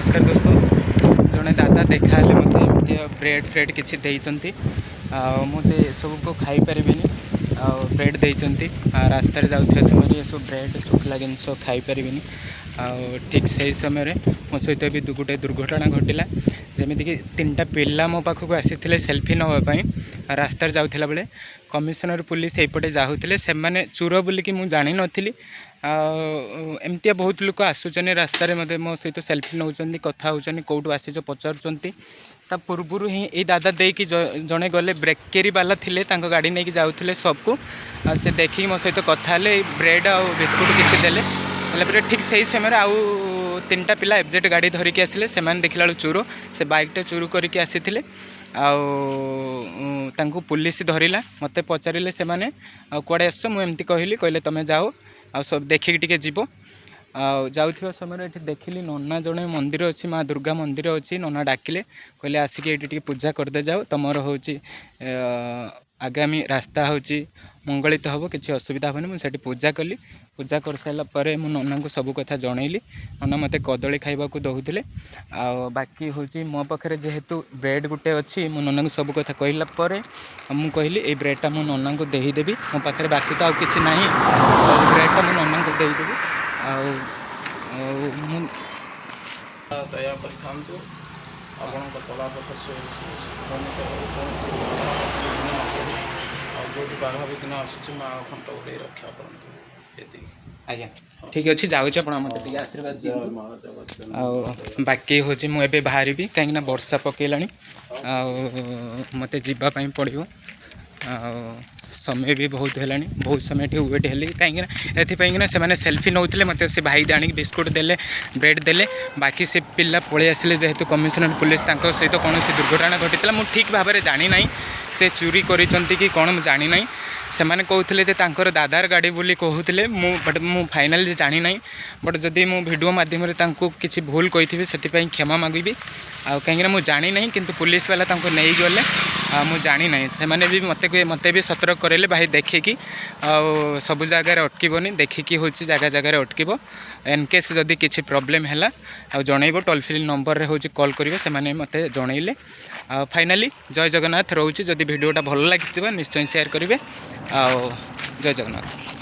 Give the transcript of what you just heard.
नमस्कार दोस्तों जड़े दादा देखा मत ब्रेड फ्रेड किसी मत सब को खाई पारि ब्रेड देती रास्तार जाऊे समय ये सब ब्रेड शुखला जिनस खाई पारि ठीक से समय मो सहित भी गोटे दुर्घटना घटला जमीक तीन टा पिला मो पाखक आसी सेल्फी नापी रास्तार जाऊला बेले कमिशनर पुलिस यपटे जाऊे से चोर बोलिकी मुझे जानी नी एमती बहुत लोक आसुचन रास्तार मत मो सहित सेल्फी नौ कथा होचन कौटू आसीच पचार पूर्वर ही ये दादा देकी जड़े गले ब्रेकेरी बाला थिले गाड़ी नहीं जाऊे सबको से देखिए मो सहित कथा ब्रेड आ बिस्कुट किसी देले ठीक से ही समय आउ तीन टा पिला एफजेड गाड़ी धरिकी आसिले से देखला चोर से बाइकटा चोर करके आसी तांको पुलिस धरला मत पचारे से कड़े आस मुझे कहली कहले तुम जाओ आ सब देखिए टी जीव जाऊा समय ये देखिली नना जड़े मंदिर अच्छी माँ दुर्गा मंदिर अच्छी नना डाकिले कहले आसिक ये पूजा करदे जाओ तुमर हूँ आगामी रास्ता हूँ मंगलित हम किसी असुविधा हेनी मुझे पूजा कली पूजा कर सारापर मु नना को सब कथा जनइली नना मत कदली खाइबा दौले बाकी हूँ मो पाखे जेहेतु ब्रेड गुटे अच्छी मो नना को सब कथा कहला मुझे कहली ये ब्रेडटा मो नना को देदेवी मो पाखे बाकी तो आउ कि ना ब्रेडटा मो नना को देदेवी दया करूँ आपण चलापथ जो बाधा विघ्न आसूँ माँ घंट उड़े रक्षा करूँ आज्ञा ठीक अच्छे जाऊँच मत आशीर्वाद बाकी हूँ मुझे बाहरी कहीं वर्षा पकईला मत जावाई पड़ो समय भी बहुत है बहुत समय वेट हेली कहीं से सेल्फी नौते मत से भाई आनी बिस्कुट देले ब्रेड देले बाकी से पिला पलि आसिले जेहेतु कमिशनर पुलिस सहित कौन दुर्घटना घटी मुझे ठीक भाव में जानी ना से चोरी कि कौन मुझे जानी ना से कहते दादार गाड़ी बोली कहते बट मु फाइनाल जानी ना बट जदि मो वीडियो मध्यम किसी भूल कही से क्षमा मागबी कहीं मुझे जानी ना कि पुलिस वाला नहीं गले मुझे जानी ना से मत भी सतर्क करेले भाई देखिकी सब जगार अटकबनी देखिकी हूँ जगह जगार अटक इनकेस जदि किसी प्रोब्लेम है जनइब टोल फ्री नंबर हूँ कॉल करेंगे से मत जनइले फाइनाली जय जगन्नाथ रोचे जदि वीडियोटा भल लगी निश्चय शेयर करेंगे जय जगन्नाथ।